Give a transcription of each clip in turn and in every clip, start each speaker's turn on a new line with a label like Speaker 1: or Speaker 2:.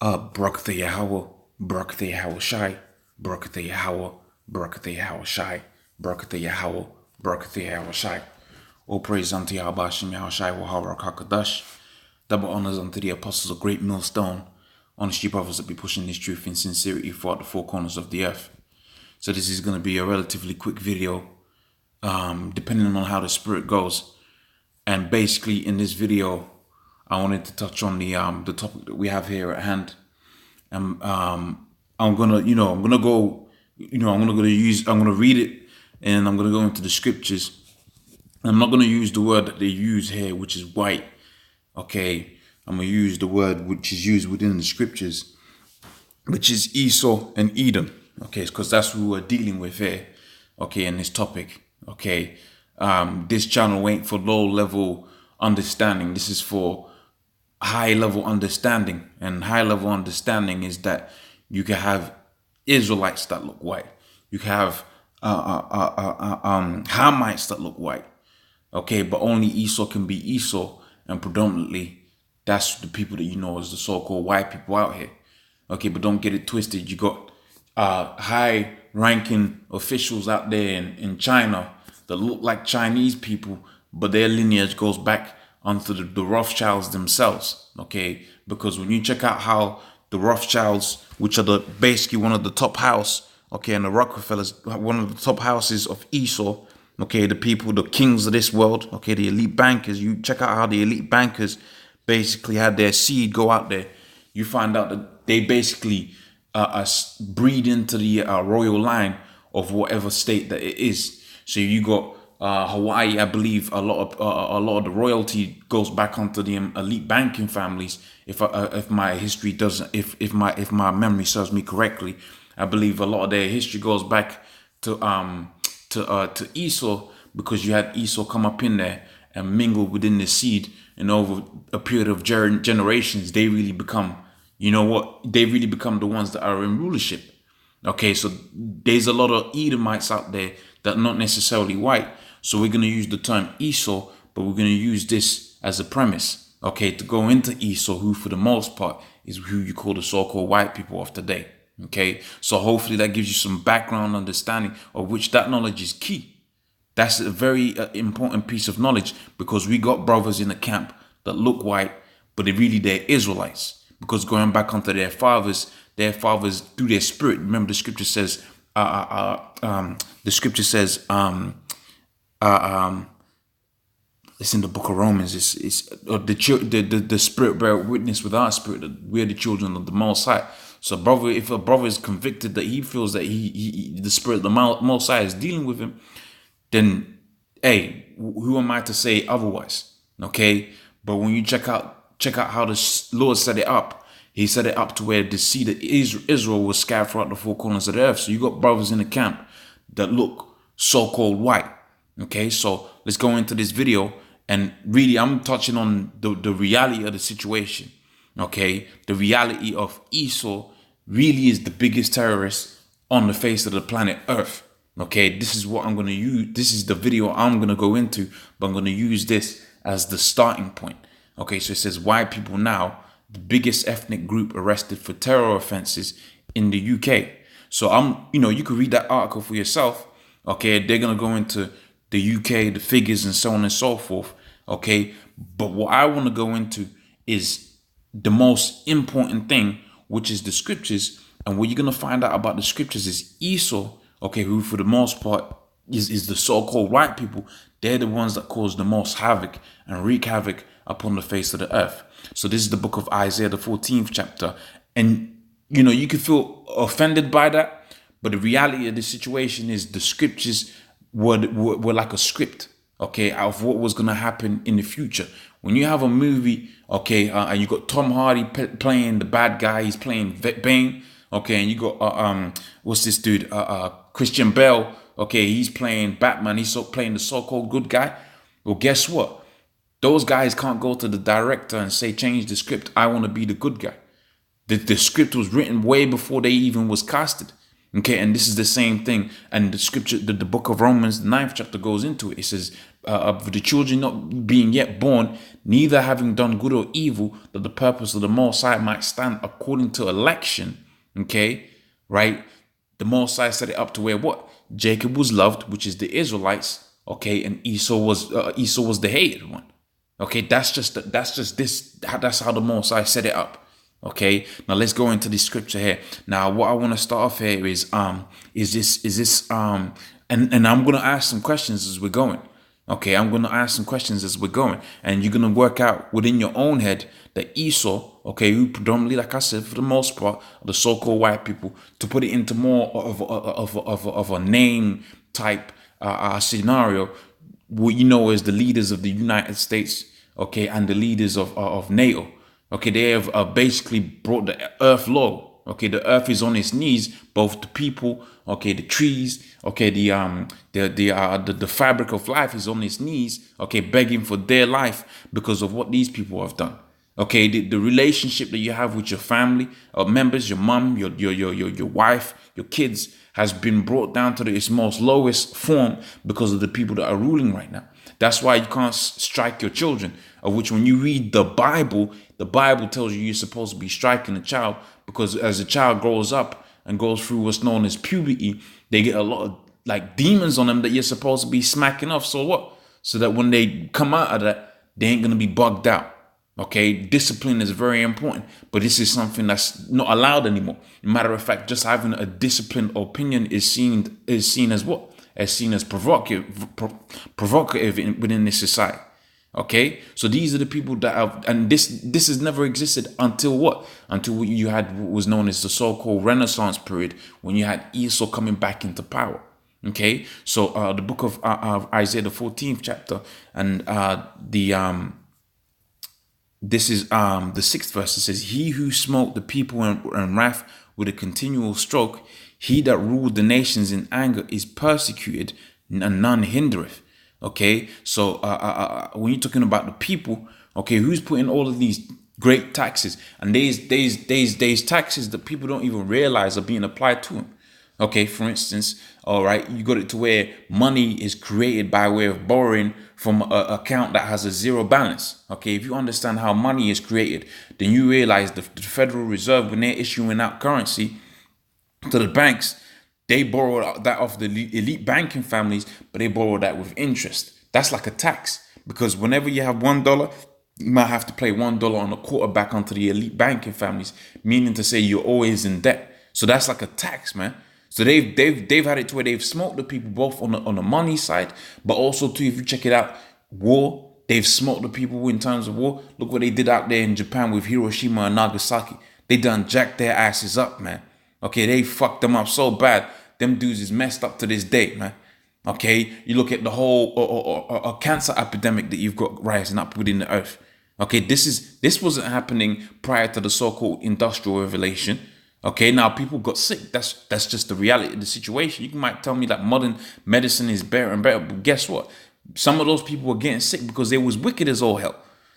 Speaker 1: Barakatha Yahweh, Barakatha Yahweh Shai, Barakatha Yahweh, Barakatha Yahweh Shai, Barakatha Yahweh, Barakatha Yahweh Shai. All praise unto Yahweh Hashem Yahweh Shai, Waharak HaKadosh. Double honors unto the apostles of Great Millstone, honest you brothers that be pushing this truth in sincerity throughout the four corners of the earth. So this is going to be a relatively quick video, depending on how the spirit goes. And basically in this video, I wanted to touch on the topic that we have here at hand. And I'm gonna read it, and I'm gonna go into the scriptures. I'm not gonna use the word that they use here, which is white. Okay, I'm gonna use the word which is used within the scriptures, which is Esau and Edom. Okay, because that's who we're dealing with here. Okay, in this topic. Okay, this channel ain't for low level understanding. This is for high level understanding, and high level understanding is that you can have Israelites that look white, you can have Hamites that look white, okay, but only Esau can be Esau, and predominantly that's the people that you know as the so-called white people out here. Okay, but don't get it twisted. You got high ranking officials out there in China that look like Chinese people, but their lineage goes back onto the Rothschilds themselves, okay? Because when you check out how the Rothschilds, which are basically one of the top house, okay, and the Rockefellers, one of the top houses of Esau, okay, the people, the kings of this world, okay, the elite bankers, you check out how the elite bankers basically had their seed go out there, you find out that they basically breed into the royal line of whatever state that it is. So you got Hawaii, I believe a lot of the royalty goes back onto the elite banking families. If my history doesn't, if my memory serves me correctly, I believe a lot of their history goes back to Esau, because you had Esau come up in there and mingle within the seed, and over a period of generations, they really become, you know what, they really become the ones that are in rulership. Okay, so there's a lot of Edomites out there that are not necessarily white. So we're going to use the term Esau, but we're going to use this as a premise, okay, to go into Esau, who for the most part is who you call the so-called white people of today. Okay, so hopefully that gives you some background understanding of which that knowledge is key. That's a very important piece of knowledge, because we got brothers in the camp that look white, but they're Israelites. Because going back onto their fathers through their spirit. Remember, the scripture says, it's in the book of Romans. It's the spirit bear witness with our spirit that we're the children of the Most High. So, brother, if a brother is convicted that he feels that the spirit of the Most High is dealing with him, then, hey, who am I to say otherwise? Okay, but when you check out how the Lord set it up, He set it up to where the seed of Israel was scattered throughout the four corners of the earth. So you got brothers in the camp that look so-called white. Okay, so let's go into this video, and really I'm touching on the reality of the situation. Okay, the reality of Esau really is the biggest terrorist on the face of the planet Earth. Okay, this is what I'm going to use. This is the video I'm going to go into, but I'm going to use this as the starting point. Okay, so it says white people now, the biggest ethnic group arrested for terror offences in the UK. So you could read that article for yourself. Okay, they're going to go into the UK, the figures and so on and so forth. Okay, but what I want to go into is the most important thing, which is the scriptures. And what you're going to find out about the scriptures is Esau, okay, who for the most part is the so-called white people. They're the ones that cause the most havoc and wreak havoc upon the face of the earth. So this is the book of Isaiah, the 14th chapter. And, you can feel offended by that. But the reality of the situation is the scriptures were like a script, okay, of what was going to happen in the future. When you have a movie, okay, and you got Tom Hardy playing the bad guy, he's playing Bane, okay, and you got, what's this dude, Christian Bale, okay, he's playing Batman, he's playing the so-called good guy. Well, guess what? Those guys can't go to the director and say, change the script, I want to be the good guy. The script was written way before they even was casted. Okay, and this is the same thing. And the scripture, the book of Romans, the 9th chapter goes into it. It says, of the children not being yet born, neither having done good or evil, that the purpose of the Most High might stand according to election. Okay, right? The Most High set it up to where what? Jacob was loved, which is the Israelites. Okay, and Esau was the hated one. Okay, that's how the Most High set it up. Okay, now let's go into the scripture here. Now, what I want to start off here and I'm gonna ask some questions as we're going. Okay, I'm gonna ask some questions as we're going, and you're gonna work out within your own head that Esau, okay, who predominantly, like I said, for the most part, the so-called white people, to put it into more of a name type scenario, what you know as the leaders of the United States, okay, and the leaders of NATO. Okay, they have basically brought the earth low. Okay, the earth is on its knees, both the people, okay, the trees, okay, the fabric of life is on its knees, okay, begging for their life because of what these people have done. Okay, the relationship that you have with your family members, your mom, your wife, your kids, has been brought down to its most lowest form because of the people that are ruling right now. That's why you can't strike your children, of which when you read the Bible tells you you're supposed to be striking a child, because as a child grows up and goes through what's known as puberty, they get a lot of like demons on them that you're supposed to be smacking off. So what? So that when they come out of that, they ain't going to be bugged out. Okay, discipline is very important, but this is something that's not allowed anymore. Matter of fact, just having a disciplined opinion is seen as what? As seen as provocative within this society. Okay, so these are the people that have, and this has never existed until what? Until you had what was known as the so-called Renaissance period, when you had Esau coming back into power. Okay, so the book of Isaiah, the 14th chapter, and this is the 6th verse. It says, "He who smote the people in wrath with a continual stroke, he that ruled the nations in anger is persecuted, and none hindereth." Okay, so when you're talking about the people, okay, who's putting all of these great taxes, and these taxes that people don't even realize are being applied to them. Okay, for instance, all right, you got it to where money is created by way of borrowing from an account that has a zero balance. Okay, if you understand how money is created, then you realize the Federal Reserve, when they're issuing out currency to the banks, they borrow that off the elite banking families, but they borrow that with interest. That's like a tax, because whenever you have $1, you might have to pay $1 on a quarter back onto the elite banking families, meaning to say you're always in debt. So that's like a tax, man. So they've had it to where they've smoked the people both on the money side, but also too, if you check it out, war. They've smoked the people in terms of war. Look what they did out there in Japan with Hiroshima and Nagasaki. They done jacked their asses up, man. Okay, they fucked them up so bad. Them dudes is messed up to this day, man. Okay, you look at the whole cancer epidemic that you've got rising up within the earth. Okay, this wasn't happening prior to the so-called industrial revolution. Okay, now people got sick. That's just the reality of the situation. You might tell me that modern medicine is better and better, but guess what? Some of those people were getting sick because they was wicked as all hell.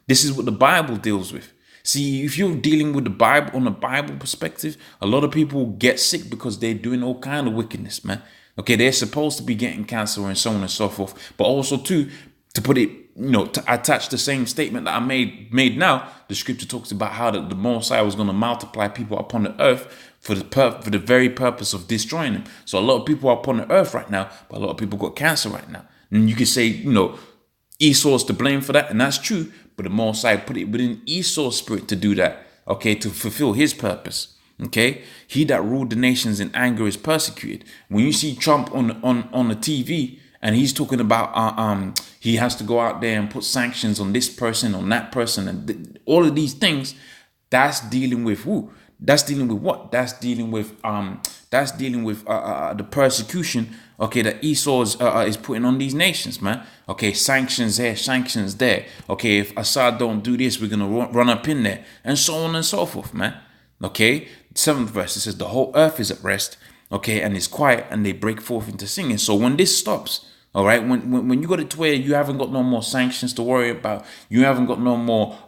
Speaker 1: This is what the Bible deals with. See, if you're dealing with the Bible on a Bible perspective, a lot of people get sick because they're doing all kind of wickedness, man. Okay, they're supposed to be getting cancer and so on and so forth. But also too, to put it, to attach the same statement that I made now, the scripture talks about how the Most High was going to multiply people upon the earth for the very purpose of destroying them. So a lot of people are upon the earth right now, but a lot of people got cancer right now. And you could say, Esau's to blame for that, and that's true. But the Most High put it within Esau's spirit to do that, okay, to fulfill his purpose. Okay, he that ruled the nations in anger is persecuted. When you see Trump on the TV and he's talking about he has to go out there and put sanctions on this person, on that person, and all of these things, that's dealing with who? That's dealing with what? That's dealing with the persecution, okay, that Esau is putting on these nations, man. Okay, sanctions here, sanctions there. Okay, if Assad don't do this, we're gonna run up in there, and so on and so forth, man. Okay, 7th verse, it says the whole earth is at rest, okay, and is quiet, and they break forth into singing. So when this stops, all right, when you got it to where you haven't got no more sanctions to worry about, you haven't got no more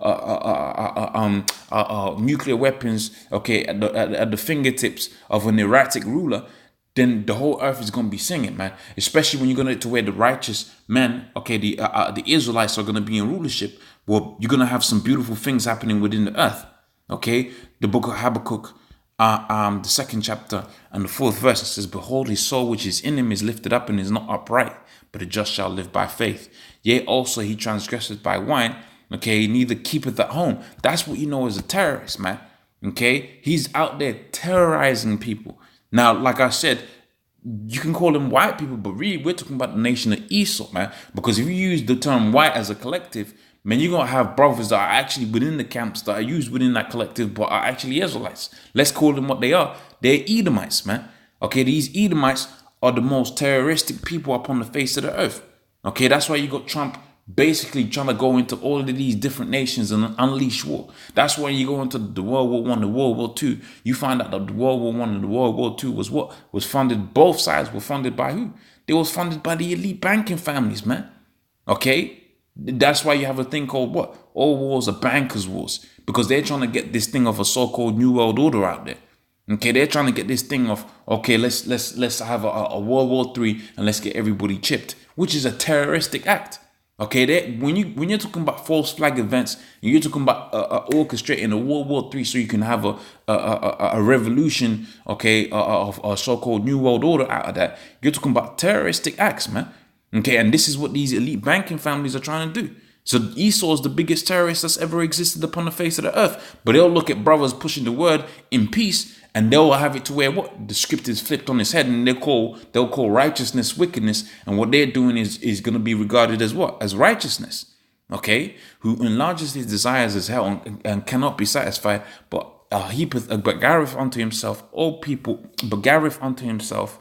Speaker 1: nuclear weapons, okay, at the fingertips of an erratic ruler, then the whole earth is going to be singing, man. Especially when you're going to where the righteous men, okay, the Israelites are going to be in rulership. Well, you're going to have some beautiful things happening within the earth. Okay, the book of Habakkuk, the second chapter and the fourth verse, it says, "Behold, his soul which is in him is lifted up and is not upright, but the just shall live by faith. Yea, also he transgresseth by wine. Okay, neither keepeth at home." That's what you know as a terrorist, man. Okay, he's out there terrorizing people. Now, like I said, you can call them white people, but really we're talking about the nation of Esau, man. Because if you use the term white as a collective, man, you're gonna have brothers that are actually within the camps that are used within that collective, but are actually Israelites. Let's call them what they are. They're Edomites, man. Okay, these Edomites are the most terroristic people upon the face of the earth. Okay, that's why you got Trump basically trying to go into all of these different nations and unleash war. That's why you go into the World War One, the World War Two. You find out that the World War One and the World War Two was what was funded. Both sides were funded by who? They was funded by the elite banking families, man. Okay, that's why you have a thing called what? All wars are bankers' wars, because they're trying to get this thing of a so-called New World Order out there. Okay, they're trying to get this thing of, okay, let's have a World War III and let's get everybody chipped, which is a terroristic act. Okay, when you're talking about false flag events, you're talking about orchestrating a World War III so you can have a revolution, okay, of a so-called New World Order out of that. You're talking about terroristic acts, man. Okay, and this is what these elite banking families are trying to do. So Esau is the biggest terrorist that's ever existed upon the face of the earth. But they'll look at brothers pushing the word in peace, and they'll have it to where what? The script is flipped on its head, and they'll call righteousness wickedness, and what they're doing is going to be regarded as what? As righteousness. Okay? Who enlarges his desires as hell and cannot be satisfied, but gareth unto himself all people, but gareth unto himself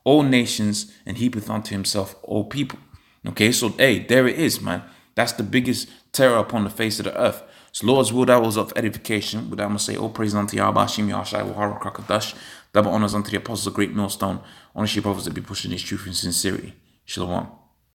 Speaker 1: all nations, and heapeth unto himself all people. Okay, so hey, there it is, man. That's the biggest terror upon the face of the earth. So Lord's will, that was of edification. But I'm going to say, all praise unto Yahweh, Hashem, Yahshai, Wahara, Krakadash. Double honors unto the apostles of great millstone. Honor your brothers that be pushing this truth in sincerity. Shalom.